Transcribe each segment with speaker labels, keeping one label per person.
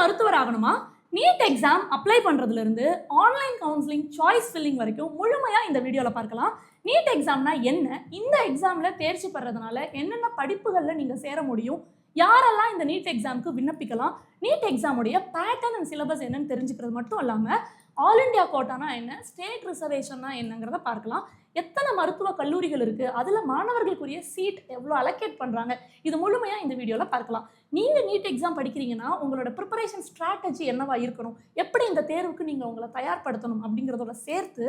Speaker 1: மருத்துவர் ஆகணுமா? NEET exam apply பண்றதுலேருந்து ஆன்லைன் கவுன்சிலிங், சாய்ஸ் ஃபில்லிங் வரைக்கும் முழுமையா இந்த வீடியோல பார்க்கலாம். நீட் எக்ஸாம்னா என்ன? இந்த எக்ஸாம்ல தேர்ச்சி பெறதுனால என்னென்ன படிப்புகள்ல நீங்க சேர முடியும்? யாரெல்லாம் இந்த நீட் எக்ஸாமுக்கு விண்ணப்பிக்கலாம்? நீட் எக்ஸாமுடைய பேட்டர்ன் அண்ட் சிலபஸ் என்னன்னு தெரிஞ்சுக்கிறது மட்டும் இல்லாம ஆல் இண்டியா கோட்டானா என்ன, ஸ்டேட் ரிசர்வேஷன்னா என்னங்கிறத பார்க்கலாம். எத்தனை மருத்துவ கல்லூரிகள் இருக்கு, அதுல மாணவர்களுக்குரிய சீட் எவ்வளோ அலோகேட் பண்றாங்க, இது முழுமையா இந்த வீடியோல பார்க்கலாம். நீங்க நீட் எக்ஸாம் படிக்கிறீங்கன்னா உங்களோட ப்ரிப்பரேஷன் ஸ்ட்ராட்டஜி என்னவா இருக்கணும், எப்படி இந்த தேர்வுக்கு நீங்க உங்களை தயார்படுத்தணும் அப்படிங்கிறதோட சேர்த்து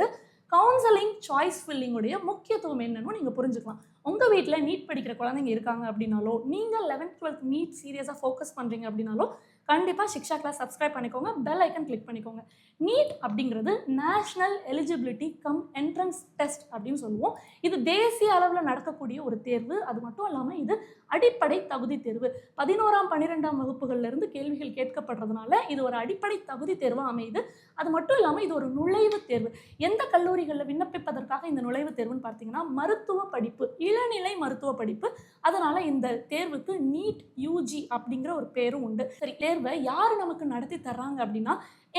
Speaker 1: கவுன்சிலிங், சாய்ஸ் ஃபில்லிங்குடைய முக்கியத்துவம் என்னன்னு நீங்க புரிஞ்சுக்கலாம். உங்க வீட்டில் நீட் படிக்கிற குழந்தைங்க இருக்காங்க அப்படின்னாலோ, நீங்க 11th 12th நீட் சீரியஸாக ஃபோக்கஸ் பண்றீங்க அப்படின்னாலோ கண்டிப்பாக சிக்ஷா கிளாஸ் சப்ஸ்கிரைப் பண்ணிக்கோங்க, பெல் ஐக்கன் கிளிக் பண்ணிக்கோங்க. நீட் அப்படிங்கிறது national eligibility come entrance test அப்படின்னு சொல்லுவோம். இது தேசிய அளவில் நடக்கக்கூடிய ஒரு தேர்வு. அது மட்டும் இல்லாமல் இது அடிப்படை தகுதி தேர்வு. 11ஆம் 12ஆம் வகுப்புகள்லேருந்து கேள்விகள் கேட்கப்படுறதுனால இது ஒரு அடிப்படை தகுதி தேர்வாக அமையுது. அது மட்டும் இல்லாமல் இது ஒரு நுழைவுத் தேர்வு. எந்த கல்லூரிகளில் விண்ணப்பிப்பதற்காக இந்த நுழைவுத் தேர்வுன்னு பார்த்தீங்கன்னா மருத்துவ படிப்பு, இளநிலை மருத்துவ படிப்பு. அதனால இந்த தேர்வுக்கு நீட் யூஜி அப்படிங்கிற ஒரு பேரும் உண்டு. சரி, தேர்வை யார் நமக்கு நடத்தி தர்றாங்க அப்படின்னா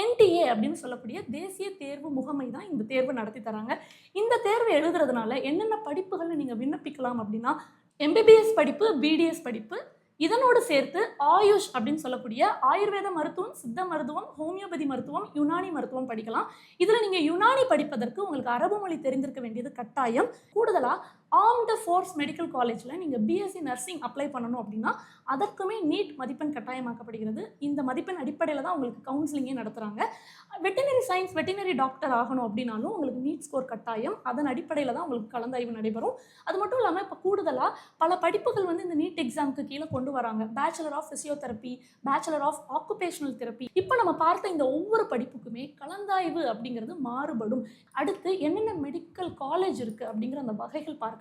Speaker 1: NTA அப்படின்னு சொல்லக்கூடிய தேசிய தேர்வு முகமை தான் இந்த தேர்வு நடத்தி தராங்க. இந்த தேர்வு எழுதுறதுனால என்னென்ன படிப்புகள் நீங்க விண்ணப்பிக்கலாம் அப்படின்னா MBBS படிப்பு, BDS படிப்பு, இதனோடு சேர்த்து ஆயுஷ் அப்படின்னு சொல்லக்கூடிய ஆயுர்வேத மருத்துவம், சித்த மருத்துவம், ஹோமியோபதி மருத்துவம், யுனானி மருத்துவம் படிக்கலாம். இதுல நீங்க யுனானி படிப்பதற்கு உங்களுக்கு அரபு மொழி தெரிந்திருக்க வேண்டியது கட்டாயம். கூடுதலா ஆர்ம்டு ஃபோர்ஸ் மெடிக்கல் காலேஜில் நீங்கள் BSc நர்சிங் அப்ளை பண்ணணும் அப்படின்னா அதற்குமே நீட் மதிப்பெண் கட்டாயமாக்கப்படுகிறது. இந்த மதிப்பெண் அடிப்படையில் தான் உங்களுக்கு கவுன்சிலிங்கே நடத்துகிறாங்க. வெட்டினரி சயின்ஸ், வெட்டினரி டாக்டர் ஆகணும் அப்படின்னாலும் உங்களுக்கு நீட் ஸ்கோர் கட்டாயம். அதன் அடிப்படையில் தான் உங்களுக்கு கலந்தாய்வு நடைபெறும். அது மட்டும் இல்லாமல் இப்போ கூடுதலாக பல படிப்புகள் வந்து இந்த நீட் எக்ஸாமுக்கு கீழே கொண்டு வராங்க. Bachelor of physiotherapy, bachelor of occupational therapy. இப்போ நம்ம பார்த்த இந்த ஒவ்வொரு படிப்புக்குமே கலந்தாய்வு அப்படிங்கிறது மாறுபடும். அடுத்து என்னென்ன மெடிக்கல் காலேஜ் இருக்குது அப்படிங்கிற அந்த வகைகள் பார்க்கலாம்.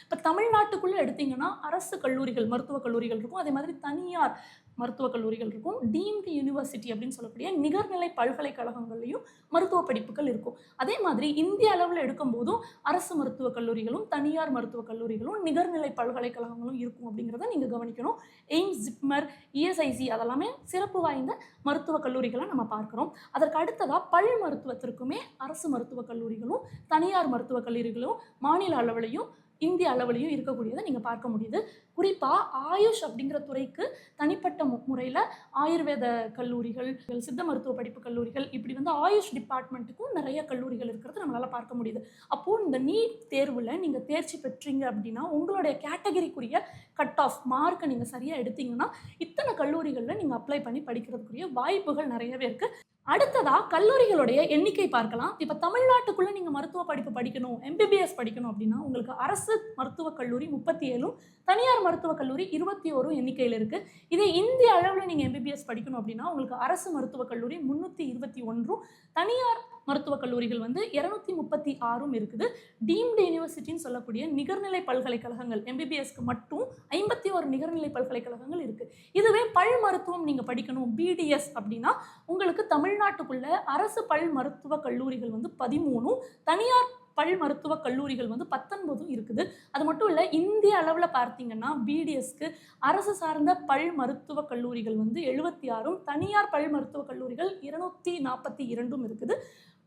Speaker 1: இப்போ தமிழ்நாட்டுக்குள்ளே எடுத்தீங்கன்னா அரசு கல்லூரிகள், மருத்துவக் கல்லூரிகள் இருக்கும். அதே மாதிரி தனியார் மருத்துவக் கல்லூரிகள் இருக்கும். டீம்டு யூனிவர்சிட்டி அப்படின்னு சொல்லக்கூடிய நிகர்நிலை பல்கலைக்கழகங்கள்லையும் மருத்துவ படிப்புகள் இருக்கும். அதே மாதிரி இந்திய அளவில் எடுக்கும்போதும் அரசு மருத்துவக் கல்லூரிகளும் தனியார் மருத்துவக் கல்லூரிகளும் நிகர்நிலை பல்கலைக்கழகங்களும் இருக்கும் அப்படிங்கிறத நீங்கள் கவனிக்கணும். எய்ம்ஸ், ஜிப்மர், ESIC அதெல்லாமே சிறப்பு வாய்ந்த மருத்துவக் கல்லூரிகளை நம்ம பார்க்குறோம். அதற்கு அடுத்ததாக பல் மருத்துவத்திற்குமே அரசு மருத்துவக் கல்லூரிகளும் தனியார் மருத்துவக் கல்லூரிகளும் மாநில அளவிலையும் இந்திய அளவிலையும் இருக்கக்கூடியதை நீங்கள் பார்க்க முடியுது. குறிப்பாக ஆயுஷ் அப்படிங்கிற துறைக்கு தனிப்பட்ட முறையில் ஆயுர்வேத கல்லூரிகள், சித்த மருத்துவ படிப்பு கல்லூரிகள், இப்படி வந்து ஆயுஷ் டிபார்ட்மெண்ட்டுக்கும் நிறைய கல்லூரிகள் இருக்கிறது நம்மளால் பார்க்க முடியுது. அப்போது இந்த நீட் தேர்வில் நீங்கள் தேர்ச்சி பெற்றீங்க அப்படின்னா உங்களுடைய கேட்டகரிக்குரிய கட் ஆஃப் மார்க்கை நீங்கள் சரியாக எடுத்தீங்கன்னா இத்தனை கல்லூரிகளில் நீங்கள் அப்ளை பண்ணி படிக்கிறதுக்குரிய வாய்ப்புகள் நிறையவே இருக்குது. அடுத்ததா கல்லூரிகளுடைய எண்ணிக்கை பார்க்கலாம். இப்போ தமிழ்நாட்டுக்குள்ள நீங்க மருத்துவ படிப்பு படிக்கணும், MBBS படிக்கணும் அப்படின்னா உங்களுக்கு அரசு மருத்துவக் கல்லூரி 37, தனியார் மருத்துவக் கல்லூரி 21 எண்ணிக்கையில் இருக்கு. இதே இந்திய அளவில் நீங்க MBBS படிக்கணும் அப்படின்னா உங்களுக்கு அரசு மருத்துவக் கல்லூரி 321, தனியார் மருத்துவக் கல்லூரிகள் வந்து 236 இருக்குது. டீம்டு யூனிவர்சிட்டின்னு சொல்லக்கூடிய நிகர்நிலை பல்கலைக்கழகங்கள் MBBSக்கு மட்டும் 51 நிகர்நிலை பல்கலைக்கழகங்கள் இருக்கு. இதுவே பல் மருத்துவம் நீங்க படிக்கணும் BDS அப்படின்னா உங்களுக்கு தமிழ்நாட்டுக்குள்ள அரசு பல் மருத்துவ கல்லூரிகள் வந்து 13, தனியார் பல் மருத்துவக் கல்லூரிகள் வந்து 19 இருக்குது. அது மட்டும் இல்லை, இந்திய அளவில் பார்த்தீங்கன்னா BDSக்கு அரசு சார்ந்த பல் மருத்துவக் கல்லூரிகள் வந்து 76, தனியார் பல் மருத்துவக் கல்லூரிகள் 242 இருக்குது.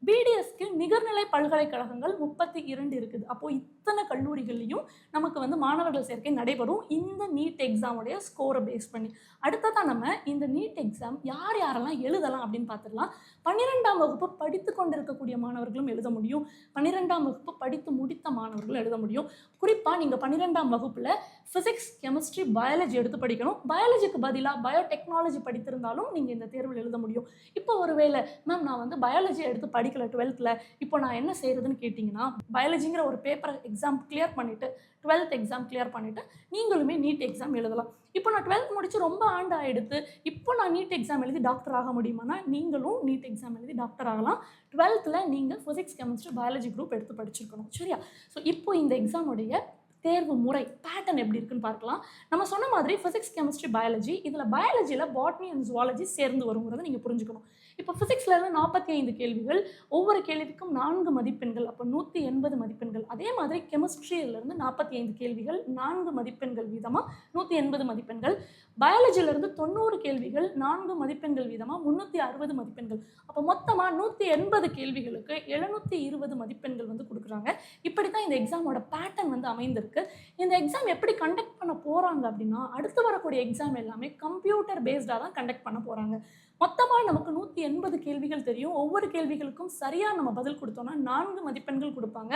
Speaker 1: BDSக்கு நிகர்நிலை பல்கலைக்கழகங்கள் 32 இருக்குது. அப்போது இத்தனை கல்லூரிகள்லையும் நமக்கு வந்து மாணவர்கள் சேர்க்கை நடைபெறும் இந்த நீட் எக்ஸாமுடைய ஸ்கோரை பேஸ் பண்ணி. அடுத்ததான் நம்ம இந்த நீட் எக்ஸாம் யாரெல்லாம் எழுதலாம் அப்படின்னு பார்த்துடலாம். 12ஆம் வகுப்பு படித்து கொண்டிருக்கக்கூடிய மாணவர்களும் எழுத முடியும், 12ஆம் வகுப்பு படித்து முடித்த மாணவர்களும் எழுத முடியும். குறிப்பாக நீங்கள் 12ஆம் வகுப்பில் ஃபிசிக்ஸ், கெமிஸ்ட்ரி, பயாலஜி எடுத்து படிக்கணும். பயாலஜிக்கு பதிலாக பயோடெக்னாலஜி படித்திருந்தாலும் நீங்கள் இந்த தேர்வில் எழுத முடியும். இப்போ ஒருவேளை மேம் நான் வந்து பயாலஜி எடுத்து படிக்கல 12th, இப்போ நான் என்ன செய்யறதுன்னு கேட்டிங்கன்னா பயாலஜிங்கிற ஒரு பேப்பர் எக்ஸாம் கிளியர் பண்ணிவிட்டு 12th எக்ஸாம் கிளியர் பண்ணிவிட்டு நீங்களுமே நீட் எக்ஸாம் எழுதலாம். இப்போ நான் 12th முடிச்சு ரொம்ப ஆண்டு ஆகிடுத்து, இப்போ நான் நீட் எக்ஸாம் எழுதி டாக்டர் ஆக முடியுமானா நீங்களும் நீட் எக்ஸாம் எழுதி டாக்டர் ஆகலாம். 12th நீங்கள் ஃபிசிக்ஸ், கெமிஸ்ட்ரி, பயாலஜி குரூப் எடுத்து படிச்சிருக்கணும். சரியா? ஸோ இப்போ இந்த எக்ஸாமுடைய தேர்வு முறை பேட்டர்ன் எப்படி இருக்குன்னு பார்க்கலாம். நம்ம சொன்ன மாதிரி ஃபிசிக்ஸ், கெமிஸ்ட்ரி, பயாலஜி, இதில் பயாலஜியில் பாட்னி அண்ட் ஜுவாலஜி சேர்ந்து வருங்கிறத நீங்கள் புரிஞ்சுக்கணும். இப்போ ஃபிசிக்ஸில் இருந்து 45 கேள்விகள், ஒவ்வொரு கேள்விக்கும் 4 மதிப்பெண்கள், அப்போ 180 மதிப்பெண்கள். அதே மாதிரி கெமிஸ்ட்ரியிலிருந்து 45 கேள்விகள், 4 மதிப்பெண்கள் வீதமாக 180 மதிப்பெண்கள். பயாலஜிலிருந்து 90 கேள்விகள் 4 மதிப்பெண்கள் வீதமாக 360 மதிப்பெண்கள். அப்போ மொத்தமாக 180 கேள்விகளுக்கு 720 மதிப்பெண்கள் வந்து கொடுக்குறாங்க. இப்படி தான் இந்த எக்ஸாமோட பேட்டர்ன் வந்து அமைந்திருக்கு. இந்த எக்ஸாம் எப்படி கண்டக்ட் பண்ண போகிறாங்க அப்படின்னா, அடுத்து வரக்கூடிய எக்ஸாம் எல்லாமே கம்ப்யூட்டர் பேஸ்டாக தான் கண்டக்ட் பண்ண போகிறாங்க. மொத்தமாக நமக்கு 180 கேள்விகள் தெரியும். ஒவ்வொரு கேள்விகளுக்கும் சரியாக நம்ம பதில் கொடுத்தோம்னா 4 மதிப்பெண்கள் கொடுப்பாங்க.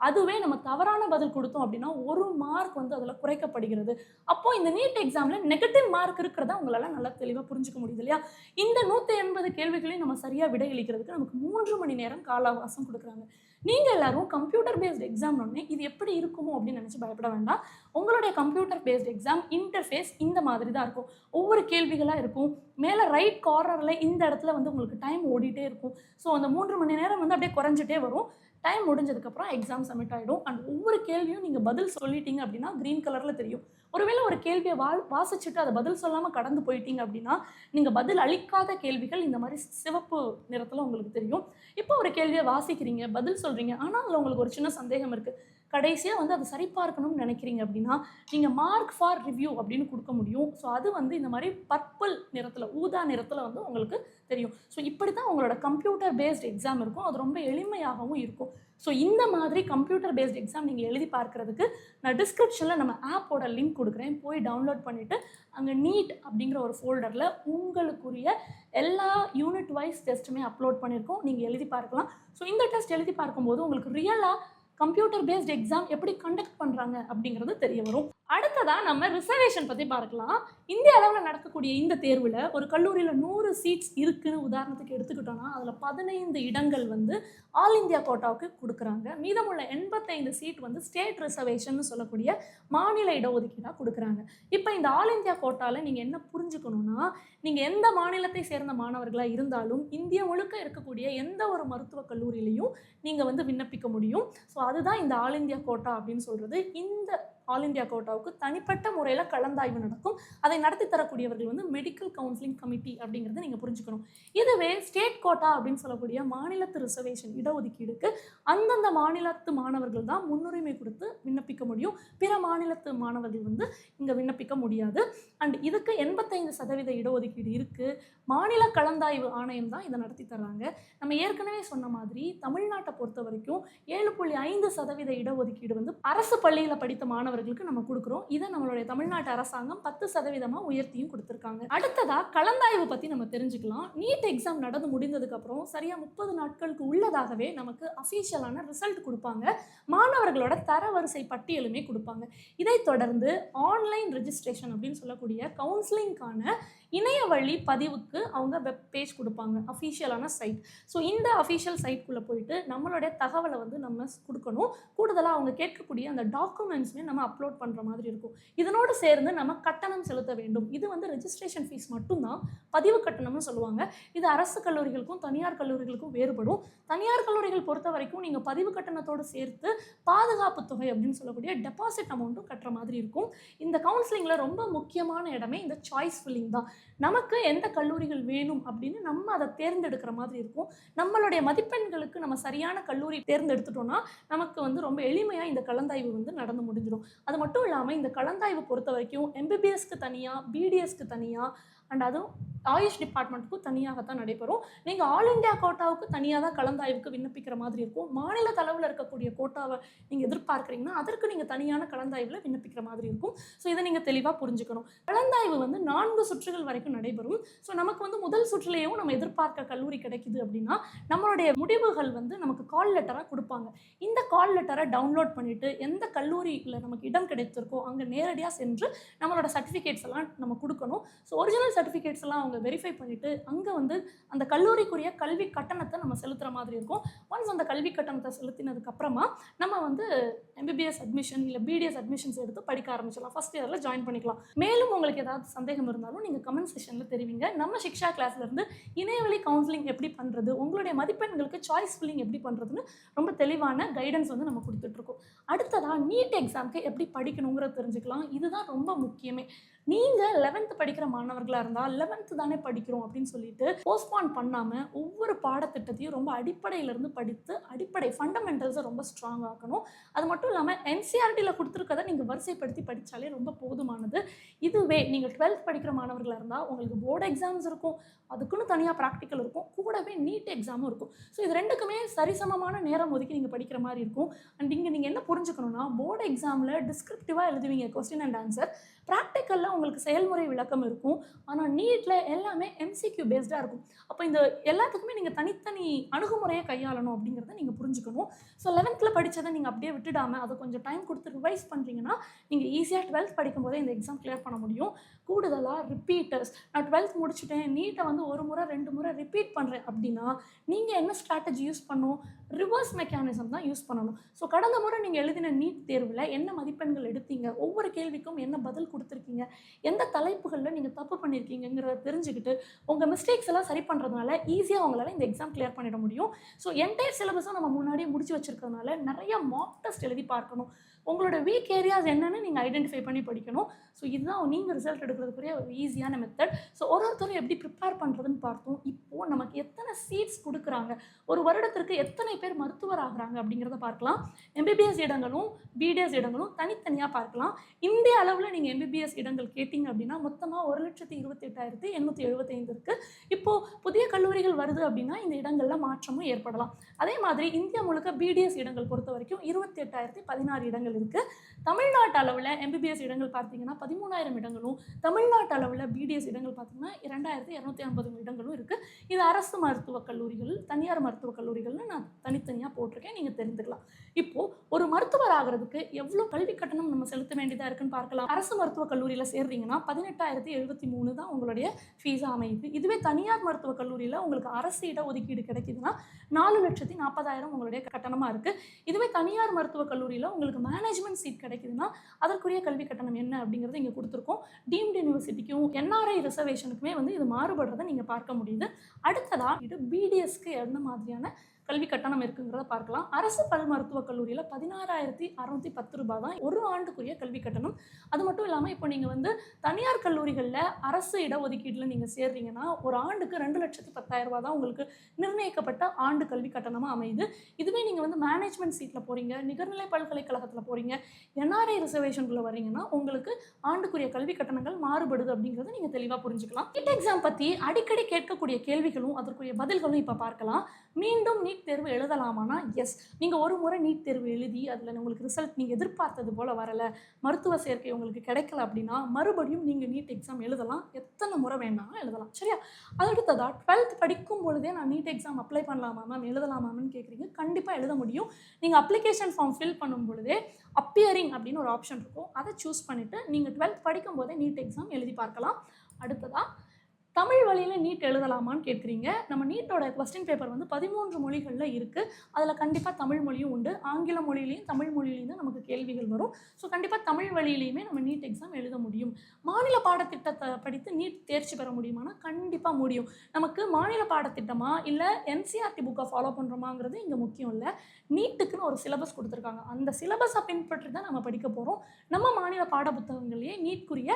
Speaker 1: அதுவே நம்ம தவறான பதில் கொடுத்தோம் அப்படின்னா 1 மார்க் வந்து அதில் குறைக்கப்படுகிறது. அப்போ இந்த நீட் எக்ஸாமில் நெகட்டிவ் மார்க் இருக்கிறத உங்களால் நல்லா தெளிவாக புரிஞ்சுக்க முடியுது இல்லையா? இந்த 180 கேள்விகளையும் நம்ம சரியாக விடையளிக்கிறதுக்கு நமக்கு 3 மணி நேரம் கால அவகாசம் கொடுக்குறாங்க. நீங்கள் எல்லாரும் கம்ப்யூட்டர் பேஸ்ட் எக்ஸாம்னு இது எப்படி இருக்குமோ அப்படின்னு நினச்சி பயப்பட வேண்டாம். உங்களுடைய கம்ப்யூட்டர் பேஸ்ட் எக்ஸாம் இன்டர்ஃபேஸ் இந்த மாதிரி தான் இருக்கும். ஒவ்வொரு கேள்விகளாக இருக்கும். மேலே ரைட் கார்னரில் இந்த இடத்துல வந்து உங்களுக்கு டைம் ஓடிட்டே இருக்கும். ஸோ அந்த 3 மணி நேரம் வந்து அப்படியே குறைஞ்சிட்டே வரும். டைம் முடிஞ்சதுக்கப்புறம் எக்ஸாம் சப்மிட் ஆகிடும். அண்ட் ஒவ்வொரு கேள்வியும் நீங்கள் பதில் சொல்லிட்டீங்க அப்படின்னா க்ரீன் கலரில் தெரியும். ஒருவேளை ஒரு கேள்வியை வாசிச்சுட்டு அதை பதில் சொல்லாமல் கடந்து போயிட்டீங்க அப்படின்னா நீங்கள் பதில் அளிக்காத கேள்விகள் இந்த மாதிரி சிவப்பு நிறத்தில் உங்களுக்கு தெரியும். இப்போ ஒரு கேள்வியை வாசிக்கிறீங்க, பதில் சொல்கிறீங்க, ஆனால் அதில் உங்களுக்கு ஒரு சின்ன சந்தேகம் இருக்குது. கடைசியாக வந்து அதை சரிபார்க்கணும்னு நினைக்கிறீங்க அப்படின்னா நீங்கள் மார்க் ஃபார் ரிவ்யூ அப்படின்னு கொடுக்க முடியும். ஸோ அது வந்து இந்த மாதிரி பர்பிள் நிறத்தில், ஊதா நிறத்தில் வந்து உங்களுக்கு தெரியும். ஸோ இப்படி தான் உங்களோட கம்ப்யூட்டர் பேஸ்ட் எக்ஸாம் இருக்கும். அது ரொம்ப எளிமையாகவும் இருக்கும். ஸோ இந்த மாதிரி கம்ப்யூட்டர் பேஸ்ட் எக்ஸாம் நீங்கள் எழுதி பார்க்குறதுக்கு நான் டிஸ்கிரிப்ஷனில் நம்ம ஆப்போட லிங்க் கொடுக்குறேன். போய் டவுன்லோட் பண்ணிவிட்டு அங்கே நீட் அப்படிங்கிற ஒரு ஃபோல்டரில் உங்களுக்குரிய எல்லா யூனிட் வைஸ் டெஸ்ட்டுமே அப்லோட் பண்ணியிருக்கோம். நீங்கள் எழுதி பார்க்கலாம். ஸோ இந்த டெஸ்ட் எழுதி பார்க்கும்போது உங்களுக்கு ரியலாக கம்ப்யூட்டர் பேஸ்ட் எக்ஸாம் எப்படி கண்டக்ட் பண்ணுறாங்க அப்படிங்கிறது தெரிய வரும். அடுத்ததாக நம்ம ரிசர்வேஷன் பற்றி பார்க்கலாம். இந்திய அளவில் நடக்கக்கூடிய இந்த தேர்வில் ஒரு கல்லூரியில் 100 சீட்ஸ் இருக்குன்னு உதாரணத்துக்கு எடுத்துக்கிட்டோன்னா அதில் 15 இடங்கள் வந்து ஆல் இந்தியா கோட்டாவுக்கு கொடுக்குறாங்க. மீதமுள்ள 85 சீட் வந்து ஸ்டேட் ரிசர்வேஷன் சொல்லக்கூடிய மாநில இடஒதுக்கீடாக கொடுக்குறாங்க. இப்போ இந்த ஆல் இந்தியா கோட்டாவில் நீங்கள் என்ன புரிஞ்சுக்கணுன்னா, நீங்கள் எந்த மாநிலத்தை சேர்ந்த மாணவர்களாக இருந்தாலும் இந்தியா முழுக்க இருக்கக்கூடிய எந்த ஒரு மருத்துவக் கல்லூரியிலையும் நீங்கள் வந்து விண்ணப்பிக்க முடியும். ஸோ அதுதான் இந்த ஆல் இந்தியா கோட்டா அப்படின்னு சொல்கிறது. இந்த ஆல் இந்தியா கோட்டாவுக்கு தனிப்பட்ட முறையில் கலந்தாய்வு நடக்கும். அதை நடத்தி தரக்கூடியவர்கள் வந்து மெடிக்கல் கவுன்சிலிங் கமிட்டி அப்படிங்கிறத நீங்கள் புரிஞ்சுக்கணும். இதுவே ஸ்டேட் கோட்டா அப்படின்னு சொல்லக்கூடிய மாநிலத்து ரிசர்வேஷன் இடஒதுக்கீடுக்கு அந்தந்த மாநிலத்து மாணவர்கள் தான் முன்னுரிமை கொடுத்து விண்ணப்பிக்க முடியும். பிற மாநிலத்து மாணவர்கள் வந்து இங்கே விண்ணப்பிக்க முடியாது. அண்ட் இதுக்கு 85% இடஒதுக்கீடு இருக்குது. மாநில கலந்தாய்வு ஆணையம் தான் இதை நடத்தி தர்றாங்க. நம்ம ஏற்கனவே சொன்ன மாதிரி தமிழ்நாட்டை பொறுத்த வரைக்கும் 7.5% இடஒதுக்கீடு வந்து அரசு பள்ளியில் படித்த மாணவர்களுக்கு நம்ம கொடுக்குறோம். இதை நம்மளுடைய தமிழ்நாட்டு அரசாங்கம் 10% உயர்த்தியும் கொடுத்துருக்காங்க. அடுத்ததா கலந்தாய்வு பற்றி நம்ம தெரிஞ்சுக்கலாம். நீட் எக்ஸாம் நடந்து முடிந்ததுக்கப்புறம் சரியாக 30 நாட்களுக்கு உள்ளதாகவே நமக்கு அஃபீஷியலான ரிசல்ட் கொடுப்பாங்க. மாணவர்களோட தரவரிசை பட்டியலுமே கொடுப்பாங்க. இதைத் தொடர்ந்து ஆன்லைன் ரெஜிஸ்ட்ரேஷன் அப்படின்னு சொல்லக்கூடிய கவுன்சிலிங்கான இணைய வழி பதிவுக்கு அவங்க வெப் பேஜ் கொடுப்பாங்க, அஃபீஷியலான சைட். ஸோ இந்த அஃபீஷியல் சைட்குள்ளே போயிட்டு நம்மளுடைய தகவலை வந்து நம்ம கொடுக்கணும். கூடுதலாக அவங்க கேட்கக்கூடிய அந்த டாக்குமெண்ட்ஸுமே நம்ம அப்லோட் பண்ணுற மாதிரி இருக்கும். இதனோடு சேர்ந்து நம்ம கட்டணம் செலுத்த வேண்டும். இது வந்து ரெஜிஸ்ட்ரேஷன் ஃபீஸ் மட்டும்தான், பதிவு கட்டணம்னு சொல்லுவாங்க. இது அரசு கல்லூரிகளுக்கும் தனியார் கல்லூரிகளுக்கும் வேறுபடும். தனியார் கல்லூரிகள் பொறுத்த வரைக்கும் நீங்கள் பதிவு கட்டணத்தோடு சேர்த்து பாதுகாப்பு தொகை அப்படின்னு சொல்லக்கூடிய டெபாசிட் அமௌண்ட்டும் கட்டுற மாதிரி இருக்கும். இந்த கவுன்சிலிங்கில் ரொம்ப முக்கியமான இடமே இந்த சாய்ஸ் ஃபில்லிங் தான். நமக்கு எந்த கல்லூரிகள் வேணும் அப்படின்னு நம்ம அதை தேர்ந்தெடுக்கிற மாதிரி இருக்கும். நம்மளுடைய மதிப்பெண்களுக்கு நம்ம சரியான கல்லூரி தேர்ந்தெடுத்துட்டோம்னா நமக்கு வந்து ரொம்ப எளிமையாக இந்த கலந்தாய்வு வந்து நடந்து முடிஞ்சிடும். அது மட்டும் இல்லாமல் இந்த கலந்தாய்வு பொறுத்த வரைக்கும் எம்பிபிஎஸ்க்கு தனியாக, பிடிஎஸ்க்கு தனியாக, அண்ட் அதுவும் ஆயுஷ் டிபார்ட்மெண்ட்டுக்கும் தனியாகத்தான் நடைபெறும். நீங்கள் ஆல் இண்டியா கோட்டாவுக்கு தனியாக தான் கலந்தாய்வுக்கு விண்ணப்பிக்கிற மாதிரி இருக்கும். மாநில தளவில் இருக்கக்கூடிய கோட்டாவை நீங்கள் எதிர்பார்க்குறீங்கன்னா அதற்கு நீங்கள் தனியான கலந்தாய்வில் விண்ணப்பிக்கிற மாதிரி இருக்கும். ஸோ இதை நீங்கள் தெளிவாக புரிஞ்சுக்கணும். கலந்தாய்வு வந்து 4 சுற்றுகள் வரைக்கும் நடைபெறும். ஸோ நமக்கு வந்து முதல் சுற்றுலையும் நம்ம எதிர்பார்க்க கல்லூரி கிடைக்குது அப்படின்னா நம்மளுடைய முடிவுகள் வந்து நமக்கு கால் லெட்டராக கொடுப்பாங்க. இந்த கால் லெட்டரை டவுன்லோட் பண்ணிவிட்டு எந்த கல்லூரியில் நமக்கு இடம் கிடைத்திருக்கோ அங்கே நேரடியாக சென்று நம்மளோட சர்டிஃபிகேட்ஸ் எல்லாம் நம்ம கொடுக்கணும். ஸோ ஒரிஜினல் சர்டிஃபிகேட்ஸ் எல்லாம் அவங்க வெரிஃபை பண்ணிவிட்டு அங்கே வந்து அந்த கல்லூரிக்குரிய கல்வி கட்டணத்தை நம்ம செலுத்துகிற மாதிரி இருக்கும். ஒன்ஸ் அந்த கல்வி கட்டணத்தை செலுத்தினதுக்கப்புறமா நம்ம வந்து எம்பிபிஎஸ் அட்மிஷன் இல்லை பிடிஎஸ் அட்மிஷன்ஸ் எடுத்து படிக்க ஆரம்பிச்சிடலாம். ஃபஸ்ட் இயரில் ஜாயின் பண்ணிக்கலாம். மேலும் உங்களுக்கு ஏதாவது சந்தேகம் இருந்தாலும் நீங்கள் கமெண்ட் செக்ஷனில் தெரிவிங்க. நம்ம சிக்ஷா கிளாஸ்லேருந்து இணையவழி கவுன்சிலிங் எப்படி பண்ணுறது, உங்களுடைய மதிப்பெண்களுக்கு சாய்ஸ் ஃபில்லிங் எப்படி பண்ணுறதுன்னு ரொம்ப தெளிவான கைடன்ஸ் வந்து நம்ம கொடுத்துட்ருக்கோம். அடுத்ததாக நீட் எக்ஸாமுக்கு எப்படி படிக்கணுங்கிறத தெரிஞ்சுக்கலாம். இதுதான் ரொம்ப முக்கியமே. நீங்கள் 11th படிக்கிற மாணவர்களாக இருந்தால் 11th தானே படிக்கிறோம் அப்படின்னு சொல்லிட்டு போஸ்ட்பான் பண்ணாமல் ஒவ்வொரு பாடத்திட்டத்தையும் ரொம்ப அடிப்படையிலேருந்து படித்து அடிப்படை ஃபண்டமெண்டல்ஸை ரொம்ப ஸ்ட்ராங் ஆக்கணும். அது மட்டும் இல்லாமல் என்சிஆர்டியில் கொடுத்துருக்கதை நீங்கள் வரிசைப்படுத்தி படித்தாலே ரொம்ப போதுமானது. இதுவே நீங்கள் 12th படிக்கிற மாணவர்களாக இருந்தால் உங்களுக்கு போர்டு எக்ஸாம்ஸ் இருக்கும், அதுக்குன்னு தனியாக ப்ராக்டிக்கல் இருக்கும், கூடவே நீட் எக்ஸாமும் இருக்கும். ஸோ இது ரெண்டுக்குமே சரிசமமான நேரம் ஒதுக்கி நீங்கள் படிக்கிற மாதிரி இருக்கும். அண்ட் இங்கே நீங்கள் என்ன புரிஞ்சுக்கணும்னா, போர்டு எக்ஸாமில் டிஸ்கிரிப்டிவாக எழுதுவீங்க கொஸ்டின் அண்ட் ஆன்சர், ப்ராக்டிக்கலில் உங்களுக்கு செயல்முறை விளக்கம் இருக்கும். ஆனால் நீட்டில் எல்லாமே எம்சிக்யூ பேஸ்டாக இருக்கும். அப்போ இந்த எல்லாத்துக்குமே நீங்கள் தனித்தனி அணுகுமுறையை கையாளணும் அப்படிங்கிறத நீங்கள் புரிஞ்சுக்கணும். ஸோ 11th படித்ததை நீங்கள் அப்படியே விட்டுடாமல் அதை கொஞ்சம் டைம் கொடுத்து ரிவைஸ் பண்ணுறீங்கன்னா நீங்கள் ஈஸியாக 12th படிக்கும்போதே இந்த எக்ஸாம் கிளியர் பண்ண முடியும். கூடுதலாக ரிப்பீட்டர்ஸ், நான் 12th முடிச்சுட்டேன், நீட்டை வந்து ஒரு முறை 2 முறை ரிப்பீட் பண்ணுறேன் அப்படின்னா நீங்கள் என்ன ஸ்ட்ராட்டஜி யூஸ் பண்ணணும்? ரிவர்ஸ் மெக்கானிசம் தான் யூஸ் பண்ணணும். ஸோ கடந்த முறை நீங்கள் எழுதின நீட் தேர்வில் என்ன மதிப்பெண்கள் எடுத்தீங்க, ஒவ்வொரு கேள்விக்கும் என்ன பதில் கொடுத்துருக்கீங்க, எந்த தலைப்புகளில் நீங்கள் தப்பு பண்ணியிருக்கீங்கிறத தெரிஞ்சுக்கிட்டு உங்கள் மிஸ்டேக்ஸ் எல்லாம் சரி பண்ணுறதுனால ஈஸியாக உங்களால் இந்த எக்ஸாம் கிளியர் பண்ணிட முடியும். ஸோ என்டையர் சிலபஸும் நம்ம முன்னாடியே முடிச்சு வச்சுருக்கிறதுனால நிறைய மாக் டெஸ்ட் எழுதி பார்க்கணும். உங்களோட வீக் ஏரியாஸ் என்னென்னு நீங்கள் ஐடென்டிஃபை பண்ணி படிக்கணும். ஸோ இதுதான் நீங்கள் ரிசல்ட் எடுக்கிறதுக்குரிய ஒரு ஈஸியான மெத்தட். ஸோ ஒருத்தரும் எப்படி ப்ரிப்பேர் பண்ணுறதுன்னு பார்த்தோம். இப்போது நமக்கு எத்தனை சீட்ஸ் கொடுக்குறாங்க, ஒரு வருடத்திற்கு எத்தனை பேர் மருத்துவர் ஆகிறாங்க அப்படிங்கிறத பார்க்கலாம். எம்பிபிஎஸ் இடங்களும் பிடிஎஸ் இடங்களும் தனித்தனியாக பார்க்கலாம். இந்திய அளவில் நீங்கள் எம்பிபிஎஸ் இடங்கள் கேட்டிங்க அப்படின்னா மொத்தமாக 1,28,875 இருக்குது. இப்போது புதிய கல்லூரிகள் வருது அப்படின்னா இந்த இடங்களில் மாற்றமும் ஏற்படலாம். அதே மாதிரி இந்தியா முழுக்க பிடிஎஸ் இடங்கள் பொறுத்த வரைக்கும் 28,016 இடங்கள் இருக்குது. தமிழ்நாட்டு அளவில் எம்பிபிஎஸ் இடங்கள் பார்த்தீங்கன்னா 13,000 இடங்களும், தமிழ்நாட்டு அளவில் பிடிஎஸ் இடங்கள் பார்த்தீங்கன்னா 2,250 இடங்களும் இருக்குது. இது அரசு மருத்துவக் கல்லூரிகள், தனியார் மருத்துவக் கல்லூரிகள்னு நான் தனித்தனியாக போட்டிருக்கேன், நீங்கள் தெரிந்துக்கலாம். இப்போது ஒரு மருத்துவர் ஆகிறதுக்கு எவ்வளோ கல்வி கட்டணம் நம்ம செலுத்த வேண்டியதாக இருக்குன்னு பார்க்கலாம். அரசு மருத்துவக் கல்லூரியில் சேர்றீங்கன்னா 18,073 தான் உங்களுடைய ஃபீஸாக அமையுது. இதுவே தனியார் மருத்துவக் கல்லூரியில் உங்களுக்கு அரசு இட ஒதுக்கீடு கிடைக்குதுன்னா 4,40,000 உங்களுடைய கட்டணமாக இருக்குது. இதுவே தனியார் மருத்துவக் கல்லூரியில் உங்களுக்கு மேனேஜ்மெண்ட் சீட் கிடைக்குதுன்னா அதற்குரிய கல்வி கட்டணம் என்ன அப்படிங்கிறது இங்கே கொடுத்துருக்கோம். டீம்டு யூனிவர்சிட்டிக்கும் என்ஆர்ஐ ரிசர்வேஷனுக்குமே வந்து இது மாறுபடுறதை நீங்கள் பார்க்க முடியுது. அடுத்ததாக இது பிடிஎஸ்க்கு என்ன மாதிரியான கல்வி கட்டணம் இருக்குங்கிறத பார்க்கலாம். அரசு பல் மருத்துவக் கல்லூரியில் 16,610 ரூபாய் தான் ஒரு ஆண்டுக்குரிய கல்வி கட்டணம். அது மட்டும் இல்லாமல் இப்போ நீங்கள் வந்து தனியார் கல்லூரிகளில் அரசு இடஒதுக்கீட்டில் நீங்கள் சேர்றீங்கன்னா ஒரு ஆண்டுக்கு 2,10,000 ரூபாய் தான் உங்களுக்கு நிர்ணயிக்கப்பட்ட ஆண்டு கல்வி கட்டணமாக அமையுது. இதுவே நீங்கள் வந்து மேனேஜ்மெண்ட் சீட்டில் போகிறீங்க, நிகர்நிலை பல்கலைக்கழகத்தில் போகிறீங்க, என்ஆர்ஐ ரிசர்வேஷனுக்குள்ளே வரீங்கன்னா உங்களுக்கு ஆண்டுக்குரிய கல்வி கட்டணங்கள் மாறுபடுது அப்படிங்கிறத நீங்கள் தெளிவாக புரிஞ்சுக்கலாம். நீட் எக்ஸாம் பற்றி அடிக்கடி கேட்கக்கூடிய கேள்விகளும் அதற்குரிய பதில்களும் இப்போ பார்க்கலாம். மீண்டும் நீட் தேர்வு எழுதலாமானா எஸ். நீங்கள் ஒரு முறை நீட் தேர்வு எழுதி அதில் உங்களுக்கு ரிசல்ட் நீங்கள் எதிர்பார்த்தது போல் வரலை, மருத்துவ சேர்க்கை உங்களுக்கு கிடைக்கல அப்படின்னா மறுபடியும் நீங்கள் நீட் எக்ஸாம் எழுதலாம், எத்தனை முறை வேணாலும் எழுதலாம், சரியா? அடுத்ததாக 12th படிக்கும் பொழுதே நான் நீட் எக்ஸாம் அப்ளை பண்ணலாமா மேம், எழுதலாமான்னு கேட்குறீங்க. கண்டிப்பாக எழுத முடியும். நீங்கள் அப்ளிகேஷன் ஃபார்ம் ஃபில் பண்ணும் பொழுதே அப்பியரிங் அப்படின்னு ஒரு ஆப்ஷன் இருக்கும், அதை சூஸ் பண்ணிவிட்டு நீங்கள் 12th படிக்கும் போதே நீட் எக்ஸாம் எழுதி பார்க்கலாம். அடுத்ததாக தமிழ் வழியில் நீட் எழுதலாமான்னு கேட்குறீங்க. நம்ம நீட்டோட கொஸ்டின் பேப்பர் வந்து 13 மொழிகளில் இருக்குது. அதில் கண்டிப்பாக தமிழ் மொழியும் உண்டு, ஆங்கில மொழியிலையும் தமிழ் மொழியிலையும் தான் நமக்கு கேள்விகள் வரும். ஸோ கண்டிப்பாக தமிழ் வழியிலையுமே நம்ம நீட் எக்ஸாம் எழுத முடியும். மாநில பாடத்திட்டத்தை படித்து நீட் தேர்ச்சி பெற முடியுமானா கண்டிப்பாக முடியும். நமக்கு மாநில பாடத்திட்டமா இல்லை என்சிஆர்டி புக்கை ஃபாலோ பண்ணுறோமாங்கிறது இங்கே முக்கியம் இல்லை. நீட்டுக்குன்னு ஒரு சிலபஸ் கொடுத்துருக்காங்க, அந்த சிலபஸை பின்பற்றி தான் நம்ம படிக்க போகிறோம். நம்ம மாநில பாட புத்தகங்களையே நீட்குரிய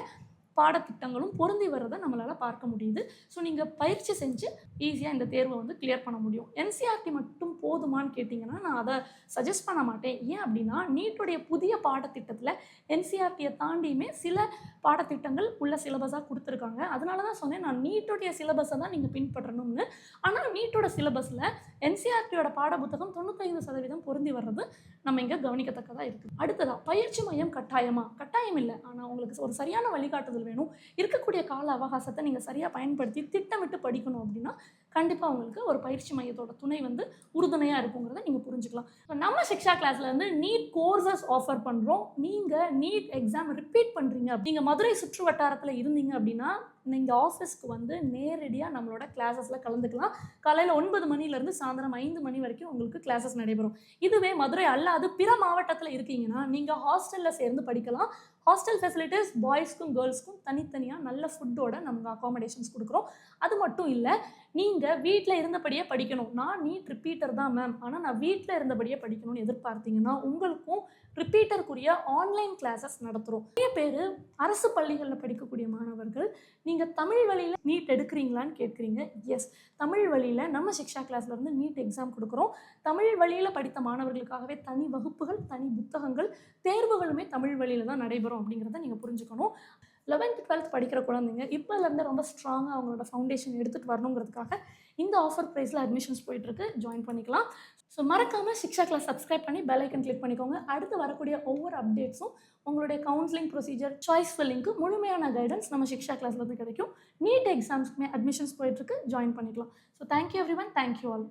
Speaker 1: பாடத்திட்டங்களும் பொருந்தி வர்றதை நம்மளால் பார்க்க முடியுது. ஸோ நீங்கள் பயிற்சி செஞ்சு ஈஸியாக இந்த தேர்வை வந்து கிளியர் பண்ண முடியும். என்சிஆர்டி மட்டும் போதுமான்னு கேட்டிங்கன்னா நான் அதை சஜஸ்ட் பண்ண மாட்டேன். ஏன் அப்படின்னா நீட்டுடைய புதிய பாடத்திட்டத்தில் என்சிஆர்டியை தாண்டியுமே சில பாடத்திட்டங்கள் உள்ள சிலபஸாக கொடுத்துருக்காங்க. அதனால தான் சொன்னேன் நான் நீட்டுடைய சிலபஸை தான் நீங்கள் பின்பற்றணும்னு. ஆனால் நீட்டோட சிலபஸில் என்சிஆர்டியோட பாட புத்தகம் 95% பொருந்தி வர்றது நம்ம இங்கே கவனிக்கத்தக்கதாக இருக்குது. அடுத்ததாக பயிற்சி மையம் கட்டாயம் இல்லை, ஆனால் உங்களுக்கு ஒரு சரியான வழிகாட்டுதல் வேணும். இருக்கக்கூடிய கால அவகாசத்தை நீங்கள் சரியாக பயன்படுத்தி திட்டமிட்டு படிக்கணும் அப்படின்னா கண்டிப்பாக உங்களுக்கு ஒரு பயிற்சி மையத்தோட துணை வந்து உறுதுணையாக இருக்குங்கிறத நீங்கள் புரிஞ்சுக்கலாம். நம்ம சிக்ஷா கிளாஸில் வந்து நீட் கோர்சஸ் ஆஃபர் பண்ணுறோம். நீங்கள் நீட் எக்ஸாம் ரிப்பீட் பண்ணுறீங்க, நீங்கள் மதுரை சுற்று வட்டாரத்தில் இருந்தீங்க அப்படின்னா நீங்கள் ஆஃபீஸ்க்கு வந்து நேரடியாக நம்மளோட கிளாஸஸில் கலந்துக்கலாம். காலையில் 9 மணிலேருந்து சாயந்தரம் 5 மணி வரைக்கும் உங்களுக்கு கிளாஸஸ் நடைபெறும். இதுவே மதுரை அல்லாது பிற மாவட்டத்தில் இருக்கீங்கன்னா நீங்கள் ஹாஸ்டலில் சேர்ந்து படிக்கலாம். ஹாஸ்டல் ஃபெசிலிட்டிஸ் பாய்ஸ்க்கும் கேர்ள்ஸ்க்கும் தனித்தனியாக நல்ல ஃபுட்டோட நம்ம அகாமடேஷன்ஸ் கொடுக்குறோம். அது மட்டும் இல்லை, நீங்கள் வீட்டில் இருந்தபடியே படிக்கணும், நான் நீட் ரிப்பீட்டர் தான் மேம், ஆனால் நான் வீட்டில் இருந்தபடியே படிக்கணும்னு எதிர்பார்த்தீங்கன்னா உங்களுக்கும் ரிப்பீட்டருக்குரிய ஆன்லைன் கிளாஸஸ் நடத்துகிறோம். நிறைய பேர் அரசு பள்ளிகளில் படிக்கக்கூடிய மாணவர்கள் நீங்கள் தமிழ் வழியில் நீட் எடுக்கிறீங்களான்னு கேட்குறீங்க. எஸ், தமிழ் வழியில் நம்ம சிக்ஷா கிளாஸ்லேருந்து நீட் எக்ஸாம் கொடுக்குறோம். தமிழ் வழியில் படித்த மாணவர்களுக்காகவே தனி வகுப்புகள், தனி புத்தகங்கள், தேர்வுகளுமே தமிழ் வழியில் தான் நடைபெறும் அப்படிங்கிறத நீங்கள் புரிஞ்சுக்கணும். 11th 12th படிக்கிற குழந்தைங்க இப்போலேருந்து ரொம்ப ஸ்ட்ராங்காக அவங்களோட ஃபவுண்டேஷன் எடுத்துகிட்டு வரணுங்கிறதுக்காக இந்த ஆஃபர் ப்ரைஸில் அட்மிஷன்ஸ் போயிட்டுருக்கு. ஜாயின் பண்ணிக்கலாம். ஸோ மறக்காமல் சிக்ஷா கிளாஸ் சப்ஸ்கிரைப் பண்ணி பெல் ஐக்கன் கிளிக் பண்ணிக்கோங்க. அடுத்து வரக்கூடிய ஒவ்வொரு அப்டேட்ஸும் உங்களுடைய கவுன்சிலிங் ப்ரொசீஜர், சாய்ஸ் ஃபில்லிங்க்கு முழுமையான கைடன்ஸ் நம்ம சிக்ஷா கிளாஸ்லேருந்து கிடைக்கும். நீட் எக்ஸாம்ஸ்க்குமே அட்மிஷன்ஸ் போயிட்டுருக்கு. ஜாயின் பண்ணிக்கலாம். So thank you every one. Thank you all.